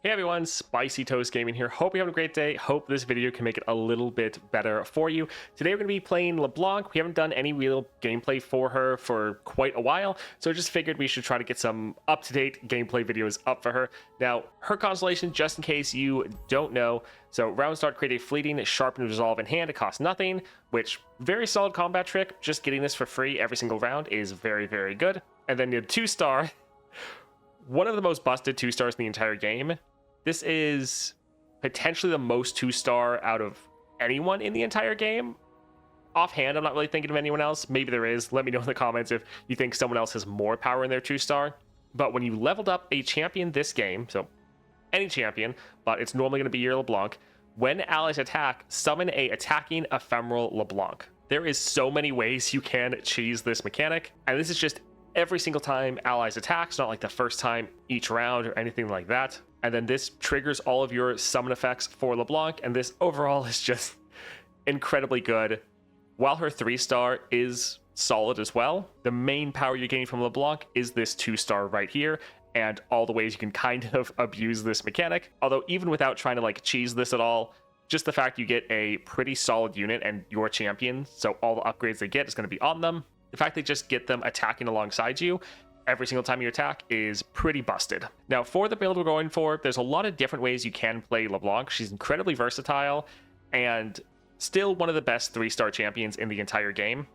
Hey everyone, Spicy Toast Gaming here. Hope you're having a great day. Hope this video can make it a little bit better for you. Today we're going to be playing Leblanc. We haven't done any real gameplay for her for quite a while, so I just figured we should try to get some up-to-date gameplay videos up for her. Now, her constellation, just in case you don't know, so round start, create a fleeting, sharpen, resolve in hand. It costs nothing, which very solid combat trick. Just getting this for free every single round is very, very good. And then the 2-star, one of the most busted 2-stars in the entire game. This is potentially the most 2-star out of anyone in the entire game. Offhand, I'm not really thinking of anyone else. Maybe there is. Let me know in the comments if you think someone else has more power in their 2-star. But when you leveled up a champion this game, so any champion, but it's normally going to be your Leblanc, when allies attack, summon a attacking ephemeral Leblanc. There is so many ways you can cheese this mechanic, and this is just every single time allies attack. It's not like the first time each round or anything like that. And then this triggers all of your summon effects for Leblanc, and this overall is just incredibly good. While her 3-star is solid as well, the main power you're getting from Leblanc is this 2-star right here, and all the ways you can kind of abuse this mechanic. Although even without trying to like cheese this at all, just the fact you get a pretty solid unit and your champion, so all the upgrades they get is going to be on them. The fact they just get them attacking alongside you every single time you attack is pretty busted. Now, for the build we're going for, there's a lot of different ways you can play Leblanc. She's incredibly versatile and still one of the best 3-star champions in the entire game.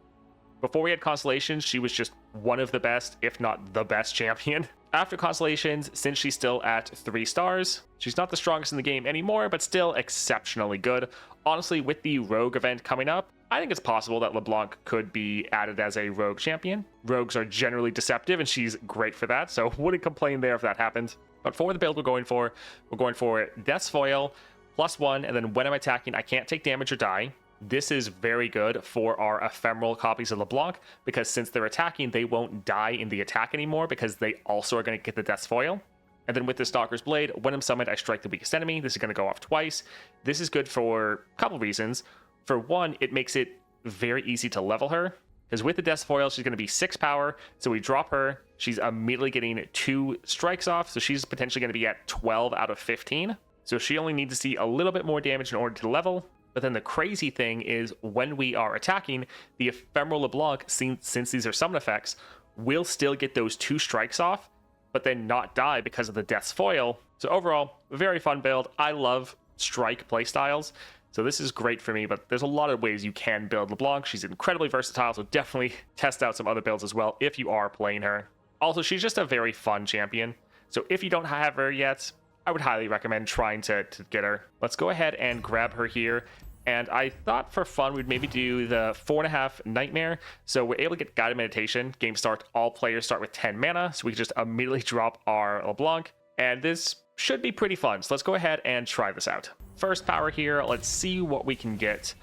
Before we had Constellations, she was just one of the best, if not the best champion. After Constellations, since she's still at 3 stars, she's not the strongest in the game anymore, but still exceptionally good. Honestly, with the Rogue event coming up, I think it's possible that Leblanc could be added as a Rogue champion. Rogues are generally deceptive, and she's great for that, so wouldn't complain there if that happened. But for the build we're going for Death's Foil, +1, and then when I'm attacking, I can't take damage or die. This is very good for our ephemeral copies of Leblanc, because since they're attacking, they won't die in the attack anymore, because they also are going to get the Death's Foil. And then with the Stalker's Blade, when I'm summoned, I strike the weakest enemy. This is going to go off twice. This is good for a couple reasons. For one, it makes it very easy to level her, because with the Death's Foil, she's going to be 6 power, so we drop her, she's immediately getting 2 strikes off, so she's potentially going to be at 12 out of 15. So she only needs to see a little bit more damage in order to level. But then the crazy thing is when we are attacking, the ephemeral Leblanc, since these are summon effects, will still get those 2 strikes off, but then not die because of the Death's Foil. So overall, very fun build. I love strike playstyles, so this is great for me, but there's a lot of ways you can build Leblanc. She's incredibly versatile, so definitely test out some other builds as well if you are playing her. Also, she's just a very fun champion, so if you don't have her yet, I would highly recommend trying to get her. Let's go ahead and grab her here. And I thought for fun, we'd maybe do the 4.5 Nightmare. So we're able to get Guided Meditation. Game start, all players start with 10 mana. So we can just immediately drop our LeBlanc. And this should be pretty fun. So let's go ahead and try this out. First power here. Let's see what we can get.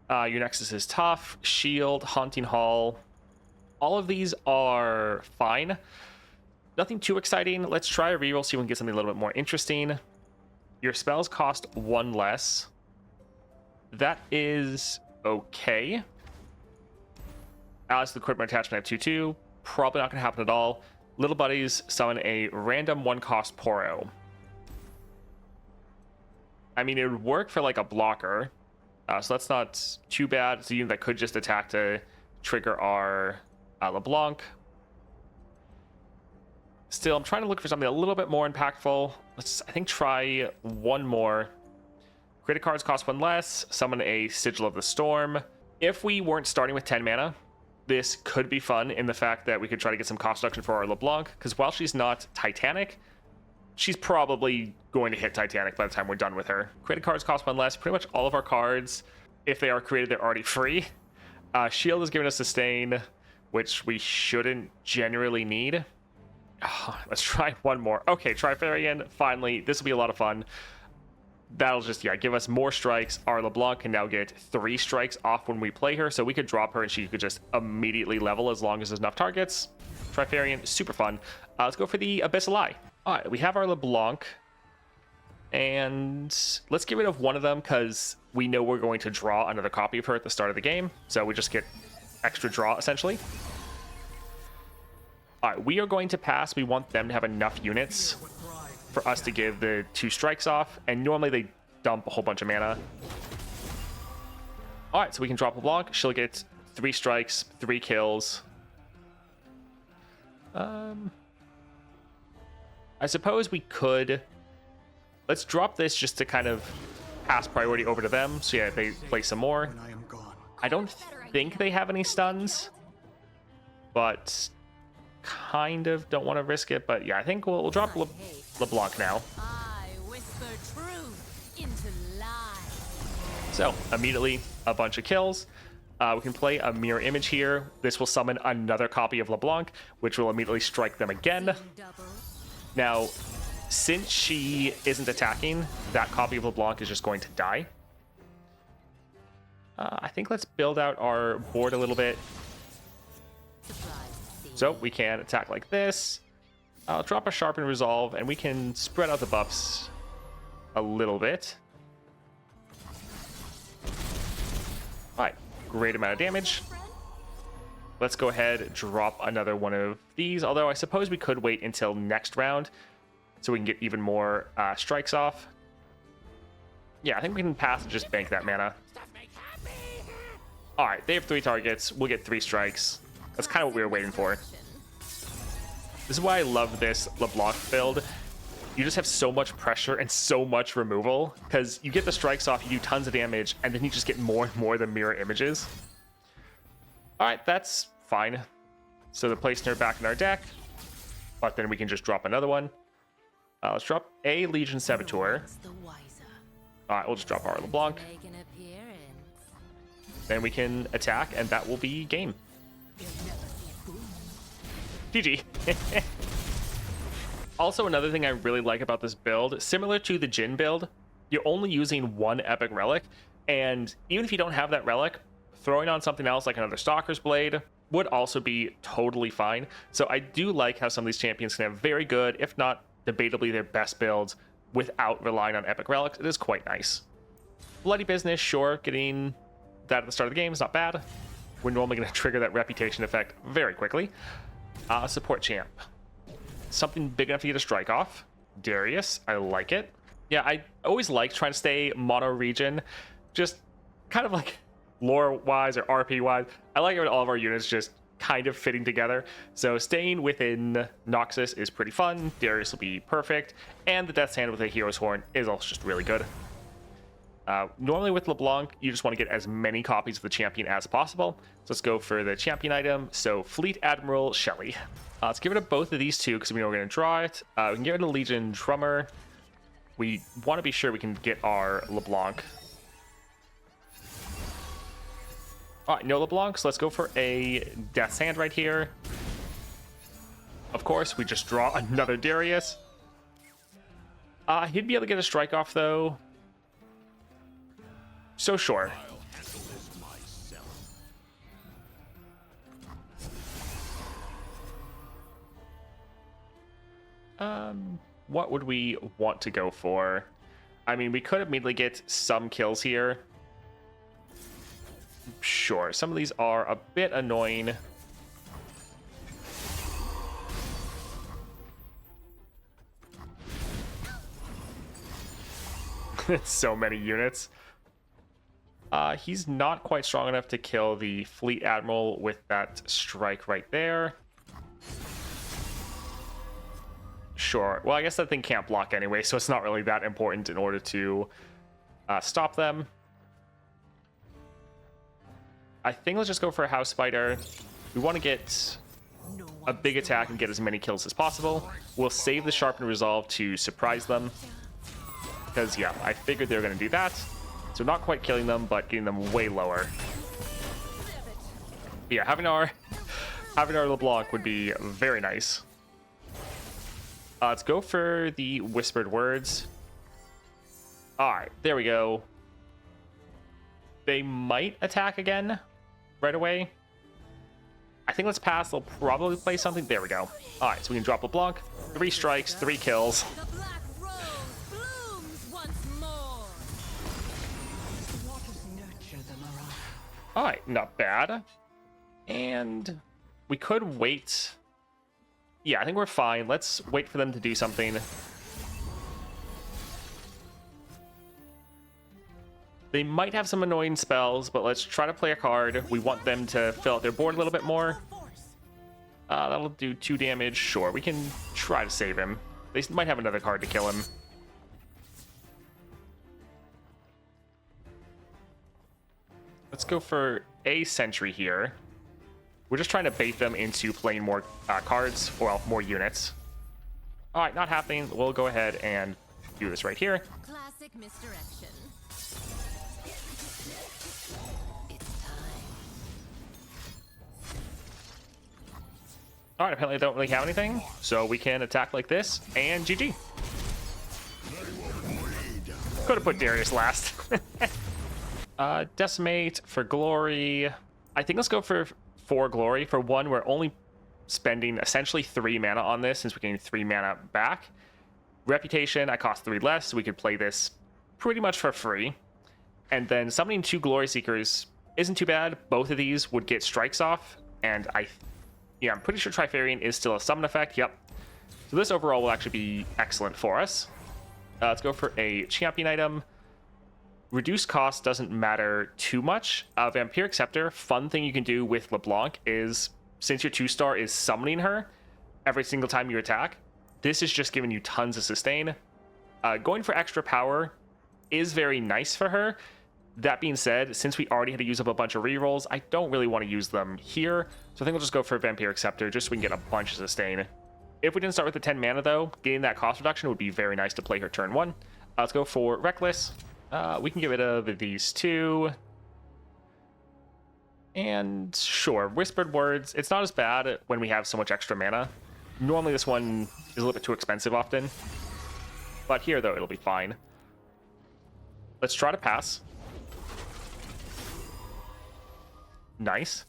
Your Nexus is tough. Shield, Haunting Hall. All of these are fine. Nothing too exciting. Let's try a reroll, see if we can get something a little bit more interesting. Your spells cost 1 less. That is okay. Alice, the equipment attachment, I have 2/2. Probably not going to happen at all. Little Buddies summon a random 1-cost Poro. I mean, it would work for like a blocker. So that's not too bad. It's a unit that could just attack to trigger our LeBlanc. Still, I'm trying to look for something a little bit more impactful. Let's, I think, try one more. Credit cards cost 1 less. Summon a Sigil of the Storm. If we weren't starting with 10 mana, this could be fun in the fact that we could try to get some cost reduction for our LeBlanc, because while she's not Titanic, she's probably going to hit Titanic by the time we're done with her. Credit cards cost 1 less. Pretty much all of our cards, if they are created, they're already free. Shield is giving us Sustain, which we shouldn't generally need. Let's try one more. Okay, Trifarian, finally. This will be a lot of fun. That'll just, yeah, give us more strikes. Our LeBlanc can now get 3 strikes off when we play her, so we could drop her and she could just immediately level as long as there's enough targets. Trifarian, super fun. Let's go for the Abyssal Eye. All right, we have our LeBlanc, and let's get rid of one of them because we know we're going to draw another copy of her at the start of the game, so we just get extra draw, essentially. All right, we are going to pass. We want them to have enough units for us to give the 2 strikes off, and normally they dump a whole bunch of mana. All right, so we can drop LeBlanc. She'll get 3 strikes, 3 kills. I suppose we could... Let's drop this just to kind of pass priority over to them. So yeah, they play some more. I don't think they have any stuns, but kind of don't want to risk it. But yeah, I think we'll drop LeBlanc now. So immediately a bunch of kills. We can play a mirror image here. This will summon another copy of LeBlanc, which will immediately strike them again. Now, since she isn't attacking, that copy of LeBlanc is just going to die. I think let's build out our board a little bit. So we can attack like this. I'll drop a Sharpen Resolve, and we can spread out the buffs a little bit. All right, great amount of damage. Let's go ahead, drop another one of these, although I suppose we could wait until next round so we can get even more strikes off. Yeah, I think we can pass and just bank that mana. All right, they have 3 targets. We'll get 3 strikes. That's kind of what we were waiting for. This is why I love this LeBlanc build. You just have so much pressure and so much removal, because you get the strikes off, you do tons of damage, and then you just get more and more of the mirror images. All right, that's fine. So the Placener back in our deck, but then we can just drop another one. Let's drop a Legion Saboteur. All right, we'll just drop our LeBlanc. Then we can attack, and that will be game. GG. Also, another thing I really like about this build, similar to the Jhin build, you're only using 1 epic relic, and even if you don't have that relic, throwing on something else like another Stalker's Blade would also be totally fine. So I do like how some of these champions can have very good, if not debatably their best builds, without relying on epic relics. It is quite nice. Bloody Business, sure, getting that at the start of the game is not bad. We're normally going to trigger that reputation effect very quickly. Support champ. Something big enough to get a strike off. Darius, I like it. Yeah, I always like trying to stay mono region, just kind of like lore-wise or RP-wise. I like having all of our units just kind of fitting together. So staying within Noxus is pretty fun. Darius will be perfect. And the Death's Hand with a Hero's Horn is also just really good. Normally with LeBlanc, you just want to get as many copies of the champion as possible. So let's go for the champion item. So Fleet Admiral Shelly. Let's give it to both of these two because we know we're going to draw it. We can give it a Legion Drummer. We want to be sure we can get our LeBlanc. All right, no LeBlanc, so let's go for a Death's Hand right here. Of course, we just draw another Darius. He'd be able to get a strike off, though. So sure. What would we want to go for? I mean, we could immediately get some kills here. Sure, some of these are a bit annoying. So many units. He's not quite strong enough to kill the Fleet Admiral with that strike right there. Sure. Well, I guess that thing can't block anyway, so it's not really that important in order to stop them. I think let's just go for a House Spider. We want to get a big attack and get as many kills as possible. We'll save the Sharpen Resolve to surprise them. Because, yeah, I figured they were going to do that. So not quite killing them, but getting them way lower. Yeah, having our LeBlanc would be very nice. Let's go for the Whispered Words. Alright, there we go. They might attack again right away. I think let's pass. They'll probably play something. There we go. Alright, so we can drop LeBlanc. 3 strikes, 3 kills. Alright, not bad. And we could wait. Yeah, I think we're fine. Let's wait for them to do something. They might have some annoying spells, but let's try to play a card. We want them to fill out their board a little bit more. That'll do 2 damage. Sure, we can try to save him. They might have another card to kill him. Let's go for a sentry here. We're just trying to bait them into playing more cards, or well, more units. All right, not happening. We'll go ahead and do this right here. Classic misdirection. All right, apparently I don't really have anything, so we can attack like this, and GG. Could have put Darius last. Decimate for glory. I think let's go for 4 glory. For 1, we're only spending essentially 3 mana on this since we're getting 3 mana back. Reputation, I cost 3 less, so we could play this pretty much for free. And then summoning 2 glory seekers isn't too bad. Both of these would get strikes off, and I'm pretty sure Trifarian is still a summon effect. Yep. So this overall will actually be excellent for us. Let's go for a champion item. Reduced cost doesn't matter too much. Vampiric Scepter, fun thing you can do with Leblanc is, since your 2-star is summoning her every single time you attack, this is just giving you tons of sustain. Going for extra power is very nice for her. That being said, since we already had to use up a bunch of rerolls, I don't really want to use them here. So I think we'll just go for Vampiric Scepter just so we can get a bunch of sustain. If we didn't start with the 10 mana though, getting that cost reduction would be very nice to play her turn 1. Let's go for Reckless. We can get rid of these 2. And sure, Whispered Words. It's not as bad when we have so much extra mana. Normally this one is a little bit too expensive often. But here though, it'll be fine. Let's try to pass. Nice.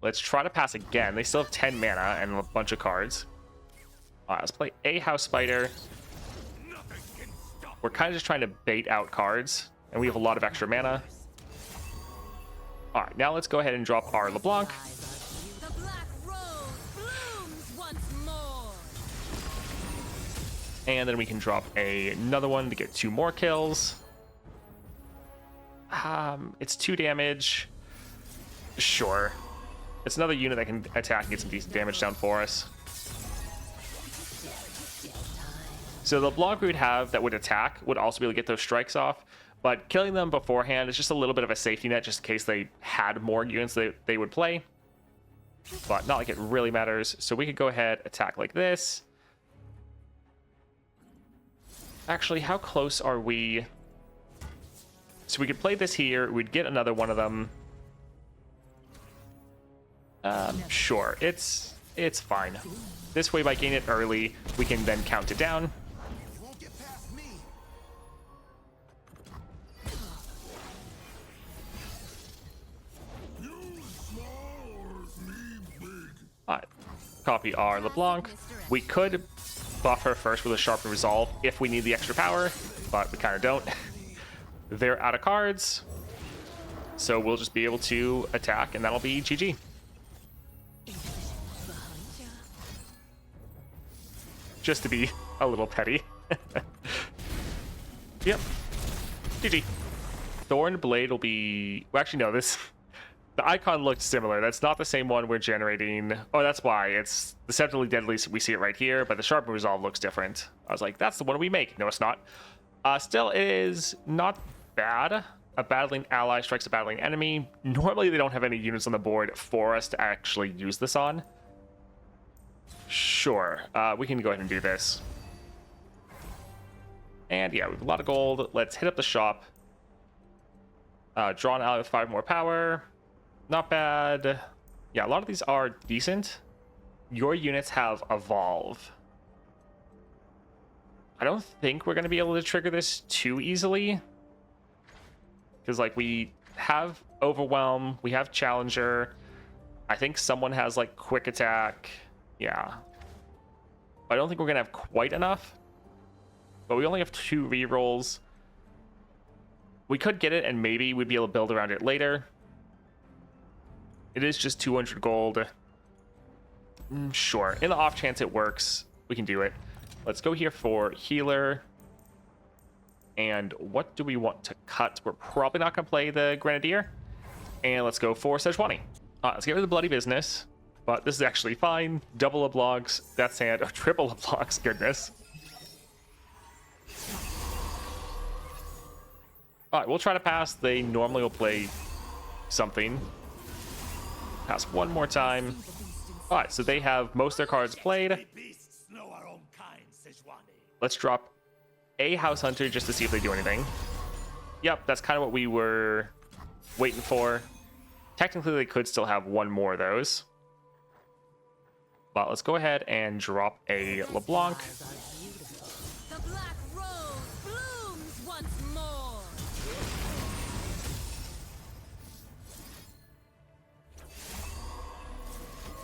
Let's try to pass again. They still have 10 mana and a bunch of cards. All right, let's play a House Spider. We're kind of just trying to bait out cards, and we have a lot of extra mana. All right, now let's go ahead and drop our Leblanc. The black rose blooms once more. And then we can drop another one to get 2 more kills. It's 2 damage. Sure. It's another unit that can attack and get some decent damage down for us. So the Leblanc we would have that would attack would also be able to get those strikes off, but killing them beforehand is just a little bit of a safety net just in case they had more units that they would play. But not like it really matters. So we could go ahead, attack like this. Actually, how close are we? So we could play this here. We'd get another one of them. Sure, it's fine. This way, by getting it early, we can then count it down. Alright, copy our LeBlanc. We could buff her first with a Sharpen Resolve if we need the extra power, but we kind of don't. They're out of cards, so we'll just be able to attack, and that'll be GG. Just to be a little petty. Yep. GG. Thorn Blade will be... Well, actually, no, this... The icon looked similar. That's not the same one we're generating. Oh, that's why. It's Deceptively Deadly. We see it right here, but the Sharpen Resolve looks different. I was like, that's the one we make. No, it's not. Still, it is not bad. A battling ally strikes a battling enemy. Normally, they don't have any units on the board for us to actually use this on. Sure. We can go ahead and do this. And yeah, we have a lot of gold. Let's hit up the shop. Draw an ally with 5 more power. Not bad. Yeah, a lot of these are decent. Your units have Evolve. I don't think we're going to be able to trigger this too easily. Because, like, we have Overwhelm. We have Challenger. I think someone has, like, Quick Attack. Yeah. I don't think we're going to have quite enough. But we only have 2 rerolls. We could get it, and maybe we'd be able to build around it later. It is just 200 gold. Sure. In the off chance it works, we can do it. Let's go here for Healer. And what do we want to cut? We're probably not going to play the Grenadier. And let's go for Sejuani. Let's get rid of the Bloody Business. But this is actually fine. Double LeBlancs, Death's Hand, or triple LeBlancs, goodness. Alright, we'll try to pass. They normally will play something. Pass one more time. Alright, so they have most of their cards played. Let's drop a House Hunter just to see if they do anything. Yep, that's kind of what we were waiting for. Technically, they could still have one more of those. But let's go ahead and drop a LeBlanc. The black rose blooms once more.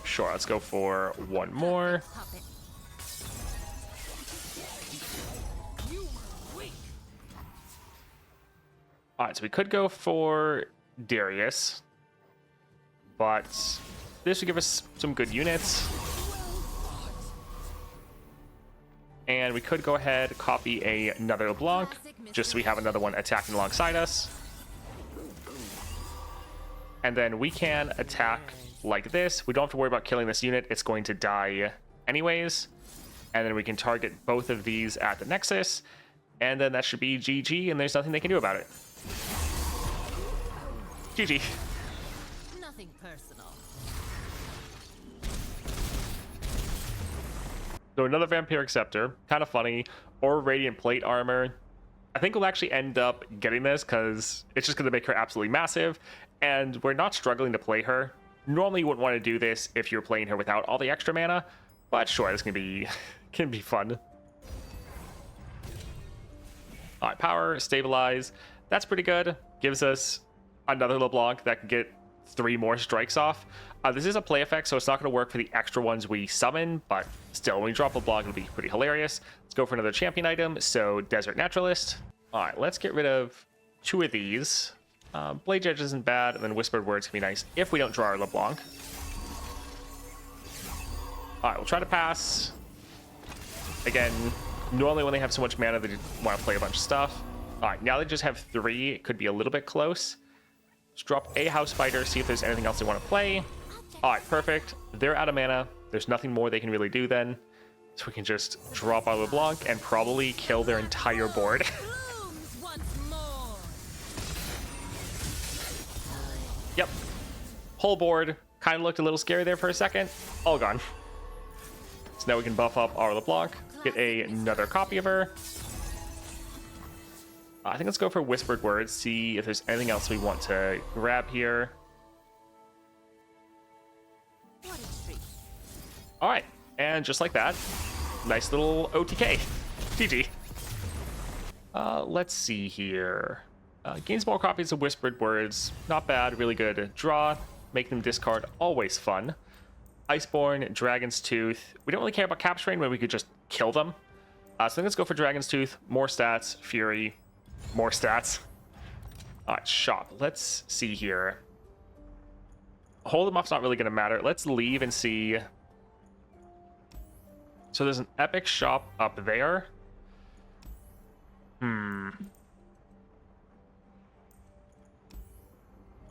Sure, let's go for one more. Puppet. You are weak. Alright, so we could go for Darius. But this would give us some good units. And we could go ahead, copy another LeBlanc, just so we have another one attacking alongside us. And then we can attack like this. We don't have to worry about killing this unit. It's going to die anyways. And then we can target both of these at the Nexus. And then that should be GG, and there's nothing they can do about it. GG. Nothing personal. So another Vampiric Scepter, kind of funny, or Radiant Plate Armor. I think we'll actually end up getting this because it's just going to make her absolutely massive, and we're not struggling to play her. Normally you wouldn't want to do this if you're playing her without all the extra mana, but sure, this can be fun. Alright, Power, Stabilize, that's pretty good. Gives us another LeBlanc that can get 3 more strikes off. This is a play effect, so it's not going to work for the extra ones we summon, but still, when we drop LeBlanc, it'll be pretty hilarious. Let's go for another champion item, so Desert Naturalist. Alright, let's get rid of 2 of these. Blade Edge isn't bad, and then Whispered Words can be nice if we don't draw our LeBlanc. Alright, we'll try to pass. Again, normally when they have so much mana, they want to play a bunch of stuff. Alright, now they just have 3. It could be a little bit close. Let's drop a House Spider, see if there's anything else they want to play. Alright, perfect. They're out of mana. There's nothing more they can really do then. So we can just drop our LeBlanc and probably kill their entire board. Blooms once more. Yep. Whole board. Kind of looked a little scary there for a second. All gone. So now we can buff up our LeBlanc. Get another copy of her. I think let's go for Whispered Words. See if there's anything else we want to grab here. What a treat. All right. And just like that, nice little OTK. GG. Let's see here. Gains more copies of Whispered Words. Not bad. Really good. Draw. Make them discard. Always fun. Iceborne, Dragon's Tooth. We don't really care about capturing when we could just kill them. So I think let's go for Dragon's Tooth. More stats. Fury. More stats. All right, shop. Let's see here. Hold them off's not really going to matter. Let's leave and see. So there's an epic shop up there. I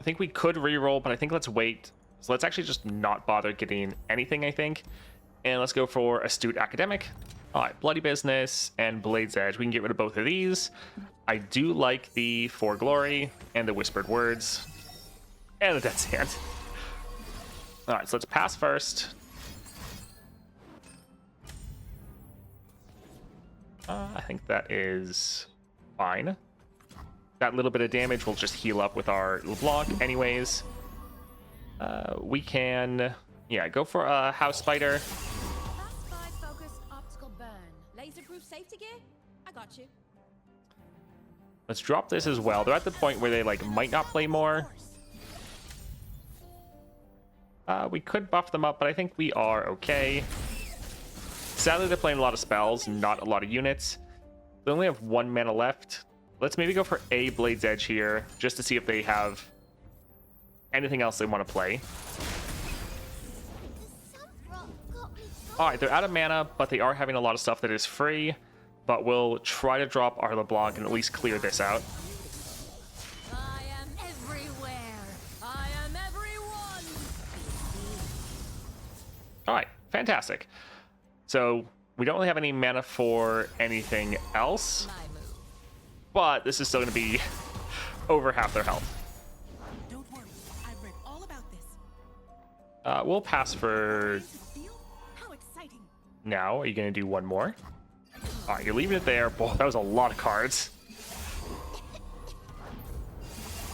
think we could reroll, but I think let's wait. So let's actually just not bother getting anything, I think. And let's go for Astute Academic. All right, Bloody Business and Blade's Edge. We can get rid of both of these. I do like the For Glory and the Whispered Words. And the Death's Hand. All right, so let's pass first. I think that is fine. That little bit of damage will just heal up with our LeBlanc anyways. We can, yeah, go for a House Spider. Fast 5 focused optical burn. Laser-proof safety gear? I got you. Let's drop this as well. They're at the point where they like might not play more. We could buff them up, but I think we are okay. Sadly, they're playing a lot of spells, not a lot of units. They only have 1 mana left. Let's maybe go for a Blade's Edge here, just to see if they have anything else they want to play. Alright, they're out of mana, but they are having a lot of stuff that is free. but we'll try to drop our LeBlanc and at least clear this out. I am everywhere. I am everyone. All right, fantastic. So we don't really have any mana for anything else, My move. but this is still going to be over half their health. Don't worry, I've read all about this. We'll pass for Does it feel? How exciting! now. Are you going to do one more? All right, you're leaving it there. Boy, that was a lot of cards.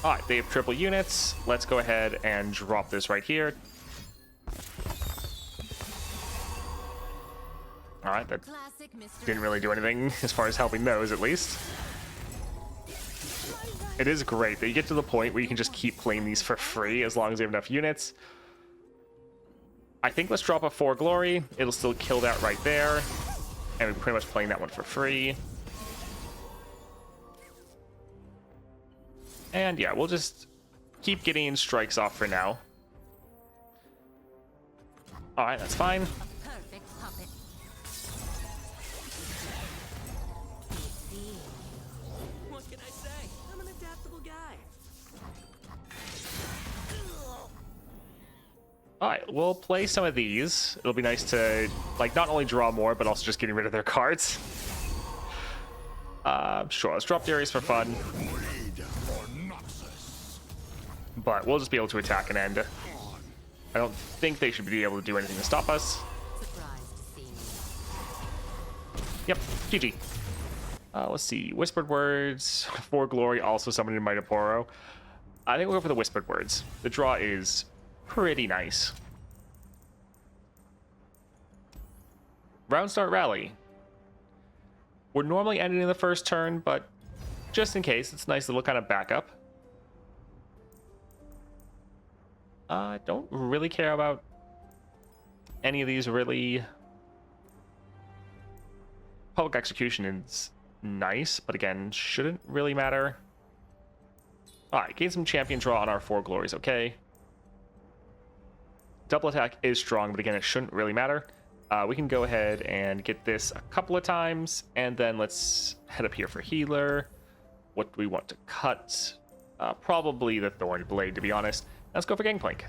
All right, they have triple units. Let's go ahead and drop this right here. All right, that Classic Mr. didn't really do anything as far as helping those, at least. It is great that you get to the point where you can just keep playing these for free as long as you have enough units. I think let's drop a 4 glory. It'll still kill that right there. And we're pretty much playing that one for free. And yeah, we'll just keep getting strikes off for now. Alright, that's fine. Perfect puppet. What can I say? I'm an adaptable guy. Alright, we'll play some of these. It'll be nice to, like, not only draw more, but also just getting rid of their cards. Sure, let's drop Darius for fun. But we'll just be able to attack and end. I don't think they should be able to do anything to stop us. Surprised to see me. Yep, GG. Let's see, Whispered Words, 4 glory, also summoned in Mitoporo. I think we'll go for the Whispered Words. The draw is pretty nice. Round start rally. We're normally ending in the first turn, but just in case, it's a nice little kind of backup. I don't really care about any of these, really. Public Execution is nice, but again, shouldn't really matter. Alright, gain some champion draw on our 4 glories, okay. Double attack is strong, but again, it shouldn't really matter. We can go ahead and get this a couple of times, and then let's head up here for healer. What do we want to cut? Probably the Thorn Blade, to be honest. Let's go for Gangplank.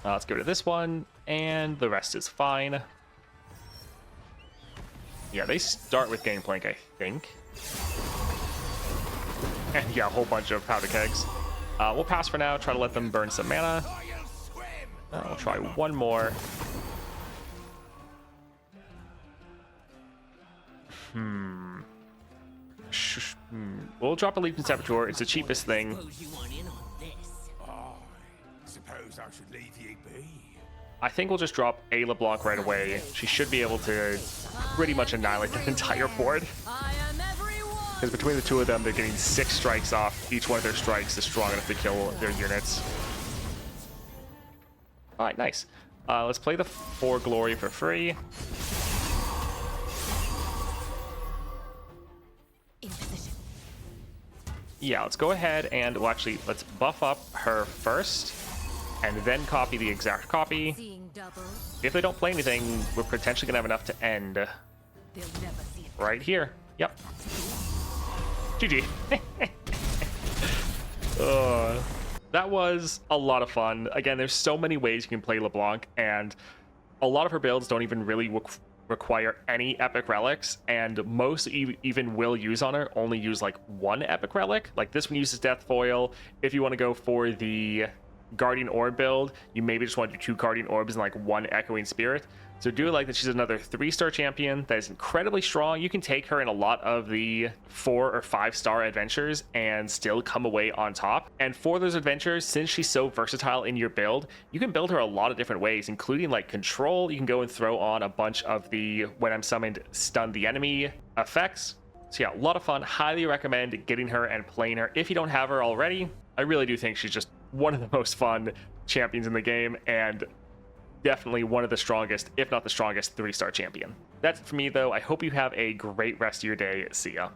Let's go to this one, and the rest is fine. Yeah, they start with Gangplank, I think. And yeah, a whole bunch of powder kegs. We'll pass for now, try to let them burn some mana. We'll try one more. We'll drop a Legion Saboteur. It's the cheapest thing. Suppose you want in on this. Suppose I should leave ye be. I think we'll just drop a LeBlanc right away. She should be able to pretty much annihilate the entire board. I am everyone. Because between the two of them, they're getting 6 strikes off. Each one of their strikes is strong enough to kill their units. All right, nice. Let's play the 4 glory for free. In position. Yeah, let's go ahead and, well, actually, let's buff up her first, and then copy the exact copy. Seeing double. If they don't play anything, we're potentially gonna have enough to end They'll never see it. right here. Yep. GG. That was a lot of fun. Again, there's so many ways you can play LeBlanc, and a lot of her builds don't even really require any epic relics, and most even will use on her only use like 1 epic relic. Like this one uses Death Foil. If you want to go for the Guardian Orb build, you maybe just want to do 2 Guardian Orbs and like 1 Echoing Spirit. So do like that she's another 3-star champion that is incredibly strong. You can take her in a lot of the 4 or 5-star adventures and still come away on top. And for those adventures, since she's so versatile in your build, you can build her a lot of different ways, including like control. You can go and throw on a bunch of the when I'm summoned stun the enemy effects. So yeah, a lot of fun. Highly recommend getting her and playing her if you don't have her already. I really do think she's just one of the most fun champions in the game, and definitely one of the strongest, if not the strongest, 3-star champion. That's it for me, though. I hope you have a great rest of your day. See ya.